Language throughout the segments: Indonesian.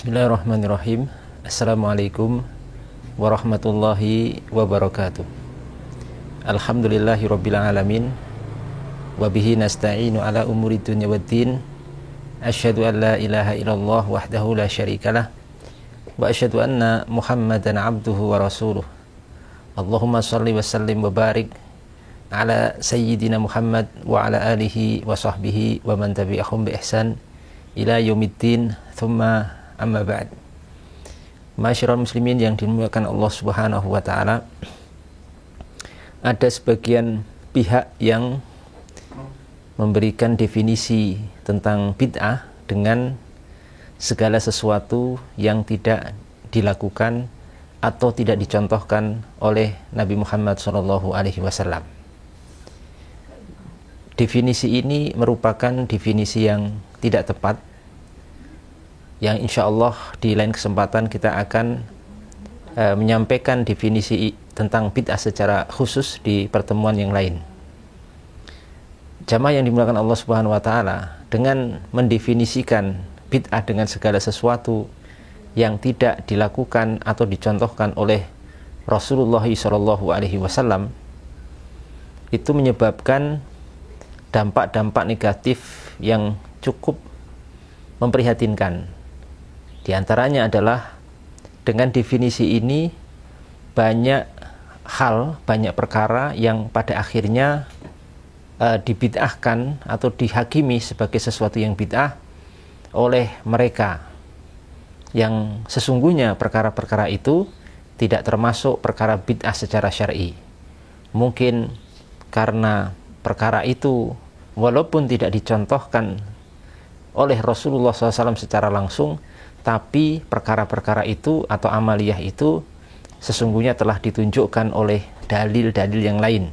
Bismillahirrahmanirrahim. Assalamualaikum warahmatullahi wabarakatuh. Alhamdulillahirabbil alamin. Wa bihi nasta'inu ala umuri dunya waddin. Asyhadu an la ilaha illallah wahdahu la syarikalah wa asyhadu anna Muhammadan abduhu wa rasuluh. Allahumma shalli wa sallim wa barik ala sayyidina Muhammad wa ala alihi wa sahbihi wa man tabi'ahum bi ihsan ila yaumiddin. Thumma amma ba'd. Masyarul muslimin yang dimuliakan Allah Subhanahu wa taala, ada sebagian pihak yang memberikan definisi tentang bid'ah dengan segala sesuatu yang tidak dilakukan atau tidak dicontohkan oleh Nabi Muhammad SAW. Definisi ini merupakan definisi yang tidak tepat, yang insya Allah di lain kesempatan kita akan menyampaikan definisi tentang bid'ah secara khusus di pertemuan yang lain. Jamaah yang dimuliakan Allah Subhanahu wa taala, dengan mendefinisikan bid'ah dengan segala sesuatu yang tidak dilakukan atau dicontohkan oleh Rasulullah SAW, itu menyebabkan dampak-dampak negatif yang cukup memprihatinkan. Di antaranya adalah dengan definisi ini banyak hal, banyak perkara yang pada akhirnya dibid'ahkan atau dihakimi sebagai sesuatu yang bid'ah oleh mereka yang sesungguhnya perkara-perkara itu tidak termasuk perkara bid'ah secara syar'i. Mungkin karena perkara itu walaupun tidak dicontohkan oleh Rasulullah SAW secara langsung, tapi perkara-perkara itu atau amaliyah itu sesungguhnya telah ditunjukkan oleh dalil-dalil yang lain.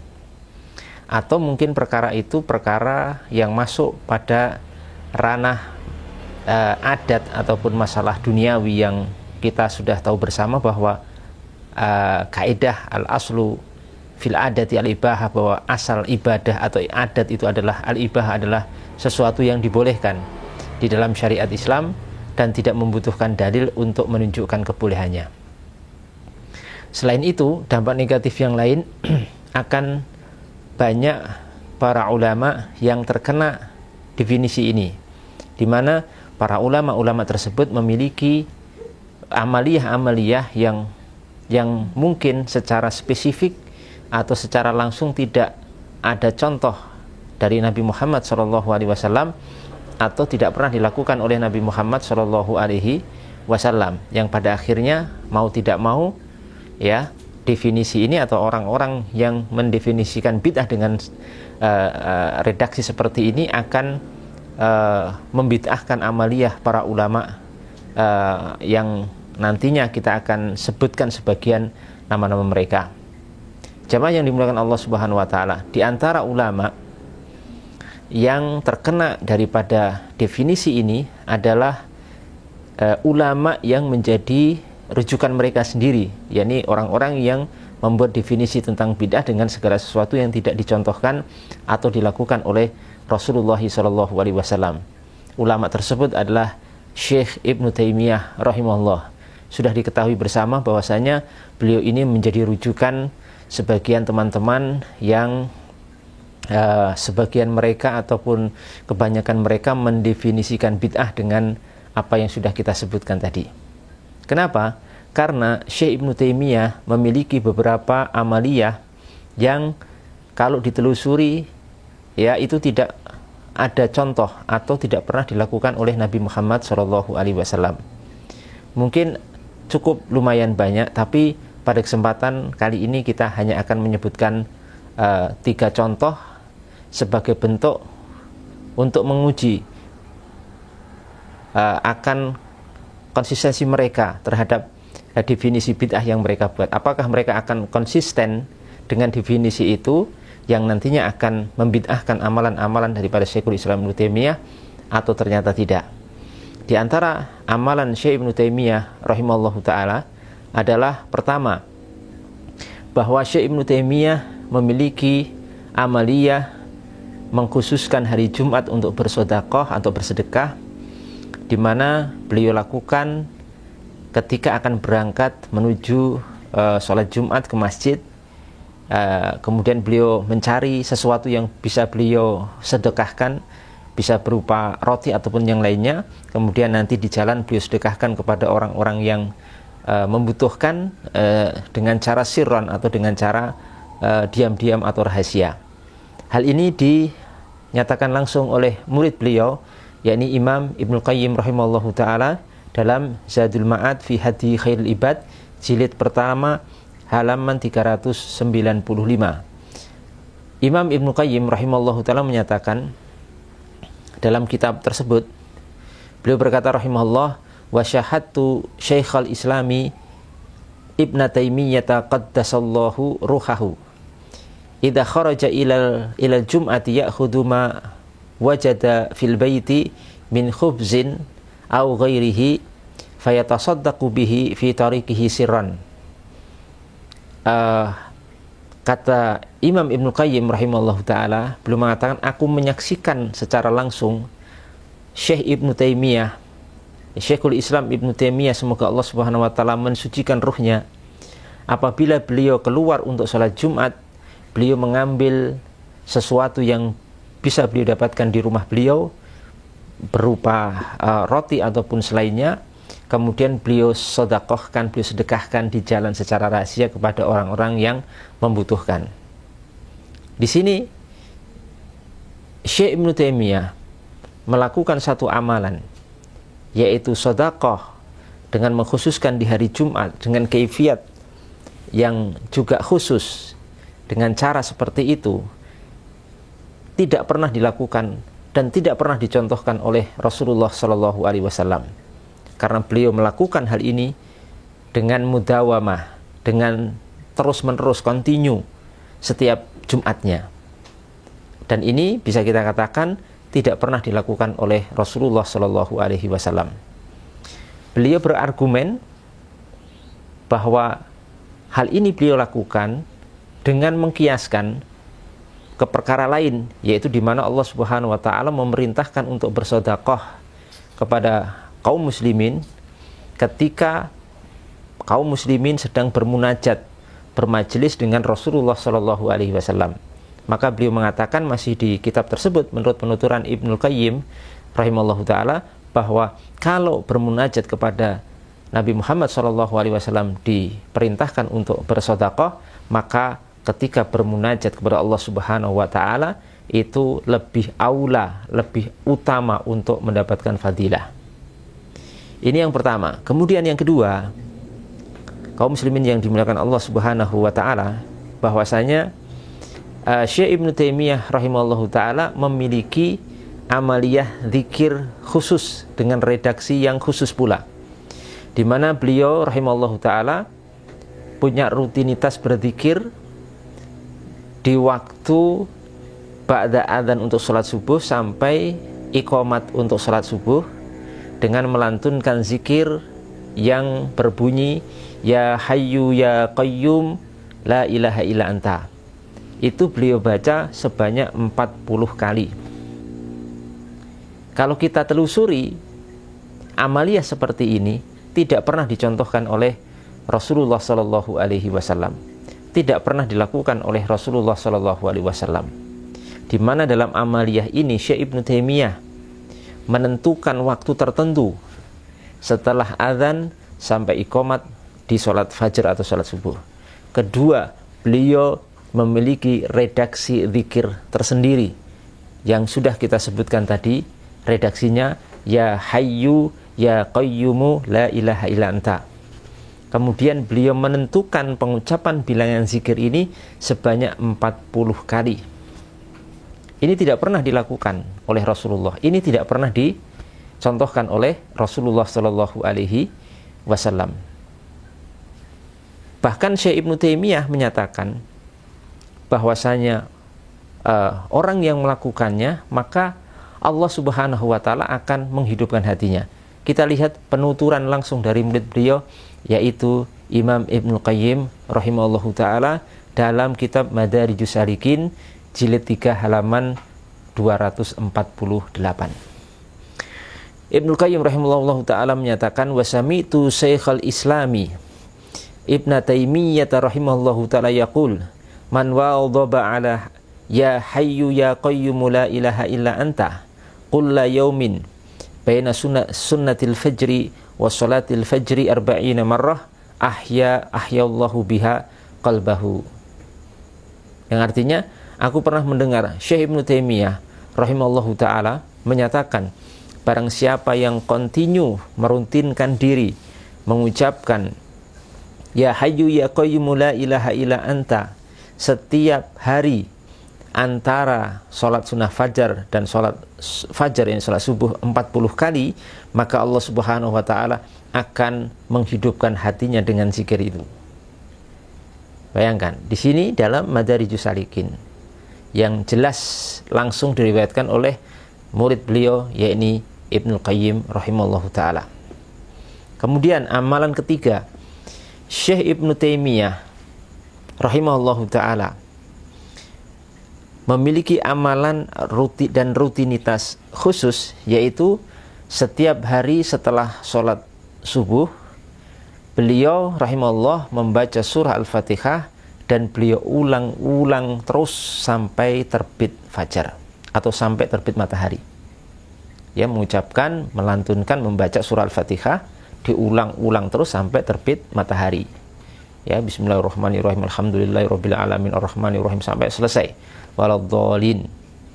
Atau mungkin perkara itu perkara yang masuk pada ranah adat ataupun masalah duniawi yang kita sudah tahu bersama bahwa kaidah al-aslu fil adati al-ibahah, bahwa asal ibadah atau adat itu adalah al-ibahah, adalah sesuatu yang dibolehkan di dalam syariat Islam dan tidak membutuhkan dalil untuk menunjukkan kebolehannya. Selain itu, dampak negatif yang lain akan banyak para ulama yang terkena definisi ini, di mana para ulama-ulama tersebut memiliki amaliyah-amaliyah yang mungkin secara spesifik atau secara langsung tidak ada contoh dari Nabi Muhammad SAW atau tidak pernah dilakukan oleh Nabi Muhammad SAW, yang pada akhirnya mau tidak mau ya, definisi ini atau orang-orang yang mendefinisikan bid'ah dengan redaksi seperti ini akan membid'ahkan amaliyah para ulama yang nantinya kita akan sebutkan sebagian nama-nama mereka. Jamaah yang dimuliakan Allah Subhanahu wa taala, di antara ulama yang terkena daripada definisi ini adalah ulama yang menjadi rujukan mereka sendiri, yakni orang-orang yang membuat definisi tentang bid'ah dengan segala sesuatu yang tidak dicontohkan atau dilakukan oleh Rasulullah SAW. Ulama tersebut adalah Syekh Ibnu Taimiyah rahimahullah. Sudah diketahui bersama bahwasanya beliau ini menjadi rujukan sebagian teman-teman yang sebagian mereka ataupun kebanyakan mereka mendefinisikan bid'ah dengan apa yang sudah kita sebutkan tadi. Kenapa? Karena Syekh Ibnu Taimiyah memiliki beberapa amaliyah yang kalau ditelusuri ya itu tidak ada contoh atau tidak pernah dilakukan oleh Nabi Muhammad SAW. Mungkin cukup lumayan banyak, tapi pada kesempatan kali ini kita hanya akan menyebutkan 3 contoh sebagai bentuk untuk menguji akan konsistensi mereka terhadap definisi bid'ah yang mereka buat. Apakah mereka akan konsisten dengan definisi itu yang nantinya akan membid'ahkan amalan-amalan daripada Syekhul Islam Ibnu Taimiyah atau ternyata tidak. Di antara amalan Syekh Ibnu Taimiyah rahimahullahu taala adalah pertama, bahwa Syekh Ibnu Taimiyah memiliki amaliyah mengkhususkan hari Jumat untuk bersedekah atau bersedekah, di mana beliau lakukan ketika akan berangkat menuju sholat Jumat ke masjid, kemudian beliau mencari sesuatu yang bisa beliau sedekahkan, bisa berupa roti ataupun yang lainnya, kemudian nanti di jalan beliau sedekahkan kepada orang-orang yang membutuhkan dengan cara sirron atau dengan cara diam-diam atau rahasia. Hal ini dinyatakan langsung oleh murid beliau, yakni Imam Ibnu Qayyim rahimahullahu ta'ala dalam Zadul Ma'ad fi Hadi Khairul Ibad jilid pertama halaman 395. Imam Ibnu Qayyim rahimahullahu ta'ala menyatakan dalam kitab tersebut, beliau berkata rahimahullah, wa syahadtu Syekhul Islami Ibn Taimiyyah qaddasallahu ruhahu idza kharaja ilal jum'ati ya'khudhu ma wajada fil baiti min khubzin aw ghairihi fayatasaddaqu bihi fi tariqihi sirran. Kata Imam Ibnu Qayyim rahimahullahu ta'ala, beliau mengatakan, aku menyaksikan secara langsung Syekh Ibnu Taimiyah, Syekhul Islam Ibnu Taimiyah, semoga Allah subhanahu wa ta'ala mensucikan ruhnya, apabila beliau keluar untuk sholat Jumat, beliau mengambil sesuatu yang bisa beliau dapatkan di rumah beliau berupa roti ataupun selainnya, kemudian beliau sedekahkan, beliau sedekahkan di jalan secara rahasia kepada orang-orang yang membutuhkan. Di sini Syekh Ibnu Taimiyah melakukan satu amalan, yaitu sedekah dengan mengkhususkan di hari Jumat dengan kaifiat yang juga khusus, dengan cara seperti itu tidak pernah dilakukan dan tidak pernah dicontohkan oleh Rasulullah Shallallahu Alaihi Wasallam, karena beliau melakukan hal ini dengan mudawamah, dengan terus-menerus, kontinu setiap Jumatnya, dan ini bisa kita katakan tidak pernah dilakukan oleh Rasulullah Shallallahu Alaihi Wasallam. Beliau berargumen bahwa hal ini beliau lakukan dengan mengkiaskan ke perkara lain, yaitu di mana Allah Subhanahu wa taala memerintahkan untuk bersedekah kepada kaum muslimin ketika kaum muslimin sedang bermunajat, bermajelis dengan Rasulullah Shallallahu alaihi wasallam. Maka beliau mengatakan masih di kitab tersebut menurut penuturan Ibnu Qayyim rahimallahu taala, bahwa kalau bermunajat kepada Nabi Muhammad Shallallahu alaihi wasallam diperintahkan untuk bersedekah, maka ketika bermunajat kepada Allah Subhanahu wa taala itu lebih aula, lebih utama untuk mendapatkan fadilah. Ini yang pertama. Kemudian yang kedua, kaum muslimin yang dimuliakan Allah Subhanahu wa taala, bahwasanya Syekh Ibnu Taimiyah rahimahullahu taala memiliki amaliyah zikir khusus dengan redaksi yang khusus pula, di mana beliau rahimahullahu taala punya rutinitas berzikir di waktu ba'da adzan untuk sholat subuh sampai iqamat untuk sholat subuh, dengan melantunkan zikir yang berbunyi ya hayyu ya qayyum la ilaha illa anta. Itu beliau baca sebanyak 40 kali. Kalau kita telusuri, amaliyah seperti ini tidak pernah dicontohkan oleh Rasulullah Shallallahu alaihi wasallam, tidak pernah dilakukan oleh Rasulullah Shallallahu alaihi wasallam, di mana dalam amaliyah ini Syekh Ibnu Taimiyah menentukan waktu tertentu setelah azan sampai iqamat di sholat fajar atau sholat subuh. Kedua, beliau memiliki redaksi zikir tersendiri yang sudah kita sebutkan tadi, redaksinya ya hayyu ya qayyumu la ilaha illa anta. Kemudian beliau menentukan pengucapan bilangan zikir ini sebanyak 40 kali. Ini tidak pernah dilakukan oleh Rasulullah. Ini tidak pernah dicontohkan oleh Rasulullah Shallallahu alaihi wasallam. Bahkan Syekh Ibnu Taimiyah menyatakan bahwasanya orang yang melakukannya, maka Allah Subhanahu wa taala akan menghidupkan hatinya. Kita lihat penuturan langsung dari murid beliau, yaitu Imam Ibnu Qayyim rahimahullahu taala dalam kitab Madarijus Salikin jilid 3 halaman 248. Ibnu Qayyim rahimahullah ta'ala menyatakan, wasami'tu Syekhul Islami Ibn Taimiyyah rahimahullahu ta'ala yaqul, man wadhaba ala ya hayyu ya qayyum la ilaha illa anta kulla yaumin baina sunnatil fajri wa salatil fajri arba'ina marrah ahyallahu biha qalbahu. Yang artinya, aku pernah mendengar Syekh Ibnu Taimiyah rahimahullahu ta'ala menyatakan, barang siapa yang kontinu meruntinkan diri mengucapkan ya hayyu ya qayyum la ilaha illa anta setiap hari antara sholat sunnah fajar dan sholat fajar, yang sholat subuh 40 kali, maka Allah subhanahu wa ta'ala akan menghidupkan hatinya dengan zikir itu. Bayangkan, di sini dalam Madarijus Salikin yang jelas langsung diriwayatkan oleh murid beliau, yakni Ibnu Qayyim rahimahullahu ta'ala. Kemudian amalan ketiga, Syekh Ibnu Taimiyah rahimahullahu ta'ala memiliki amalan dan rutinitas khusus, yaitu setiap hari setelah sholat subuh beliau rahimahullah membaca surah Al-Fatihah, dan beliau ulang-ulang terus sampai terbit fajar atau sampai terbit matahari. Ya, mengucapkan, melantunkan, membaca surah Al-Fatihah diulang-ulang terus sampai terbit matahari. Ya, bismillahirrahmanirrahim, alhamdulillahirabbil alamin arrahmanirrahim sampai selesai. Waladhdallin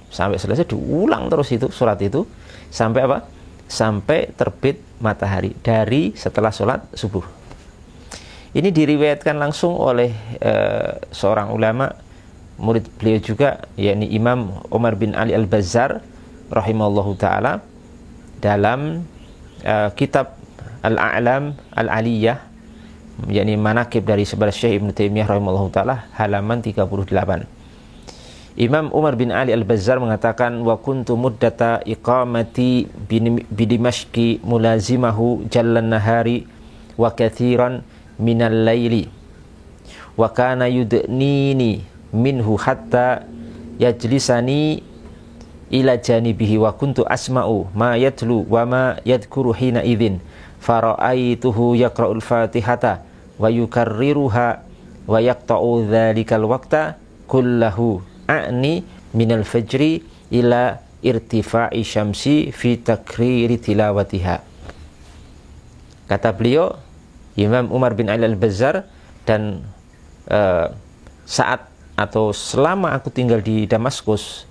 sampai selesai, diulang terus itu surat itu sampai apa? Sampai terbit matahari dari setelah sholat subuh. Ini diriwayatkan langsung oleh seorang ulama murid beliau juga, yakni Imam Umar bin Ali Al-Bazzar rahimahullahu ta'ala dalam kitab Al-A'lam Al-Aliyah, yakni manakib dari sebelah Syekh Ibnu Taimiyah rahimahullahu ta'ala, halaman 38. Imam Umar bin Ali Al-Bazzar mengatakan, wa kuntu muddata iqamati bidimashqi mulazimahu jallan nahari wa kathiran minal laili wa kana yudnini minhu hatta yajlisani ila janibihi wa kuntu asma'u ma yatlu wa ma yadhkuru hina idzin fara'aituhu yaqra'ul fatihata wa yukarriruha wa yaqta'u dhalikal waqta kullahu a'ni minal fajri ila irtifa'i syamsi fi takriri tilawatiha. Kata beliau Imam Umar bin Ali Al-Bazzar, dan saat atau selama aku tinggal di Damaskus,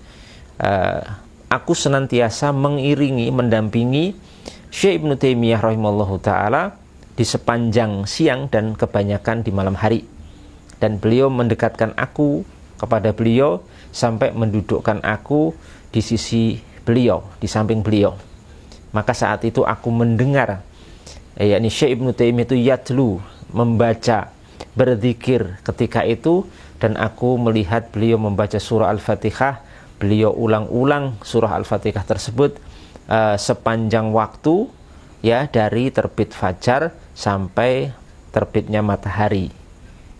aku senantiasa mengiringi, mendampingi Syekh Ibnu Taimiyah rahimahullahu ta'ala di sepanjang siang dan kebanyakan di malam hari. Dan beliau mendekatkan aku kepada beliau sampai mendudukkan aku di sisi beliau, di samping beliau. Maka saat itu aku mendengar, yakni Syekh Ibnu Taimiyah itu yatlu, membaca, berzikir ketika itu, dan aku melihat beliau membaca surah Al-Fatihah. Beliau ulang-ulang surah Al-Fatihah tersebut sepanjang waktu, ya, dari terbit fajar sampai terbitnya matahari.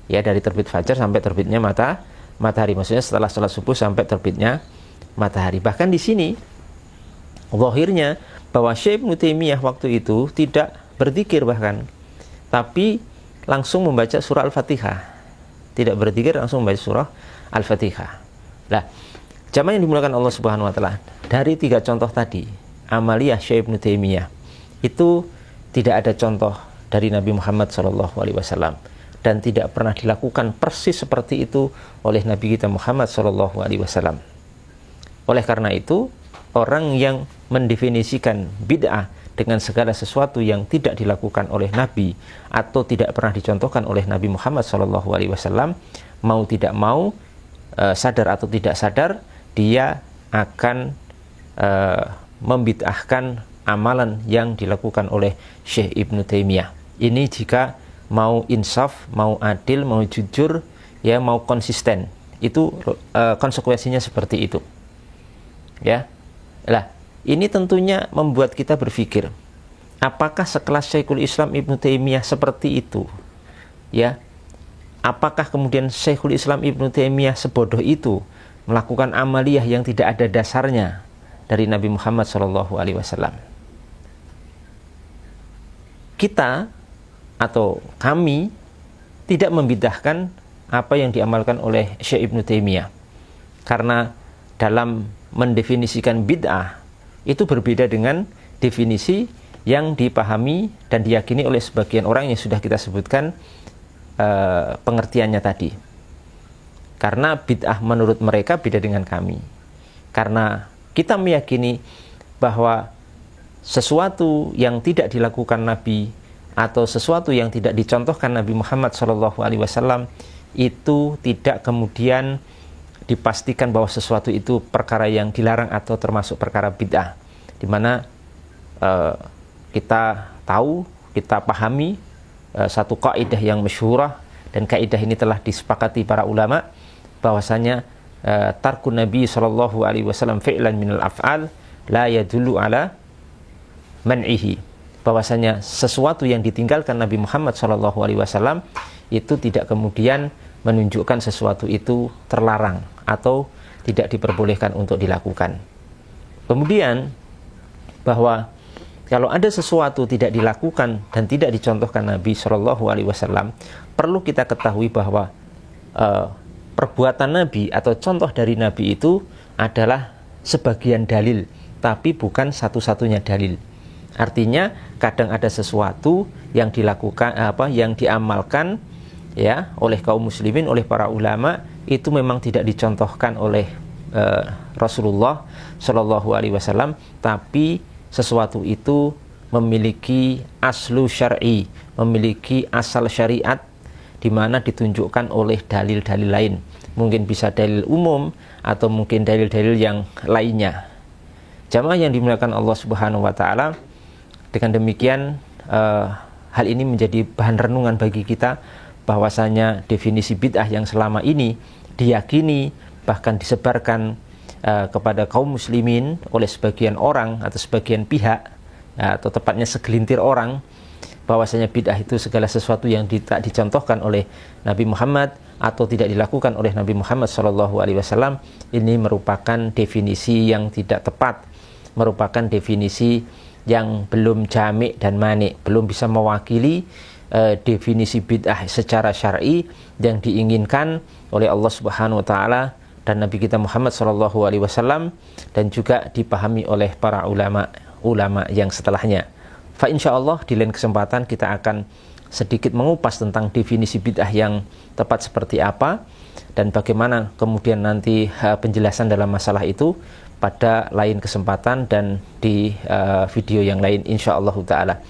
Ya, dari terbit fajar sampai terbitnya matahari, maksudnya setelah sholat subuh sampai terbitnya matahari. Bahkan di sini zahirnya bahwa Syekh Ibnu Taimiyah waktu itu tidak berzikir bahkan, tapi langsung membaca surah Al-Fatihah. Tidak berzikir, langsung membaca surah Al-Fatihah. Nah, jamaah yang dimuliakan Allah Subhanahu wa taala, dari 3 contoh tadi, amaliyah Syekh Ibnu Taimiyah itu tidak ada contoh dari Nabi Muhammad SAW, dan tidak pernah dilakukan persis seperti itu oleh Nabi kita Muhammad SAW. Oleh karena itu, orang yang mendefinisikan bid'ah dengan segala sesuatu yang tidak dilakukan oleh Nabi atau tidak pernah dicontohkan oleh Nabi Muhammad SAW, mau tidak mau, sadar atau tidak sadar, dia akan membid'ahkan amalan yang dilakukan oleh Syekh Ibnu Taimiyah. Ini jika mau insaf, mau adil, mau jujur, ya, mau konsisten, itu konsekuensinya seperti itu. Ya, lah, ini tentunya membuat kita berpikir, apakah sekelas Syekhul Islam Ibnu Taimiyah seperti itu? Ya, apakah kemudian Syekhul Islam Ibnu Taimiyah sebodoh itu melakukan amaliyah yang tidak ada dasarnya dari Nabi Muhammad SAW? kita atau kami tidak membid'ahkan apa yang diamalkan oleh Syekh Ibnu Taimiyah. Karena dalam mendefinisikan bid'ah itu berbeda dengan definisi yang dipahami dan diyakini oleh sebagian orang yang sudah kita sebutkan pengertiannya tadi. Karena bid'ah menurut mereka beda dengan kami. Karena kita meyakini bahwa sesuatu yang tidak dilakukan Nabi atau sesuatu yang tidak dicontohkan Nabi Muhammad SAW itu tidak kemudian dipastikan bahwa sesuatu itu perkara yang dilarang atau termasuk perkara bid'ah, di mana kita tahu, kita pahami satu kaidah yang masyhurah, dan kaidah ini telah disepakati para ulama bahwasanya tarkun Nabi SAW fi'lan minal af'al la yadullu ala man'ihi, bahwasanya sesuatu yang ditinggalkan Nabi Muhammad SAW itu tidak kemudian menunjukkan sesuatu itu terlarang atau tidak diperbolehkan untuk dilakukan. Kemudian bahwa kalau ada sesuatu tidak dilakukan dan tidak dicontohkan Nabi SAW, perlu kita ketahui bahwa perbuatan Nabi atau contoh dari Nabi itu adalah sebagian dalil, tapi bukan satu-satunya dalil. Artinya kadang ada sesuatu yang dilakukan yang diamalkan ya oleh kaum muslimin, oleh para ulama, itu memang tidak dicontohkan oleh Rasulullah Shallallahu Alaihi Wasallam, tapi sesuatu itu memiliki aslu syar'i, memiliki asal syariat, di mana ditunjukkan oleh dalil-dalil lain. Mungkin bisa dalil umum atau mungkin dalil-dalil yang lainnya. Jamaah yang dimuliakan Allah Subhanahu Wa Taala, dengan demikian hal ini menjadi bahan renungan bagi kita, bahwasanya definisi bid'ah yang selama ini diyakini bahkan disebarkan kepada kaum muslimin oleh sebagian orang atau sebagian pihak, atau tepatnya segelintir orang, bahwasanya bid'ah itu segala sesuatu yang tidak dicontohkan oleh Nabi Muhammad atau tidak dilakukan oleh Nabi Muhammad SAW, ini merupakan definisi yang tidak tepat, merupakan definisi yang belum jami' dan mani', belum bisa mewakili definisi bid'ah secara syar'i yang diinginkan oleh Allah Subhanahu Wa Taala dan Nabi kita Muhammad SAW, dan juga dipahami oleh para ulama yang setelahnya. Fa insyaallah di lain kesempatan kita akan sedikit mengupas tentang definisi bid'ah yang tepat seperti apa dan bagaimana kemudian nanti penjelasan dalam masalah itu pada lain kesempatan dan di video yang lain insyaallah taala.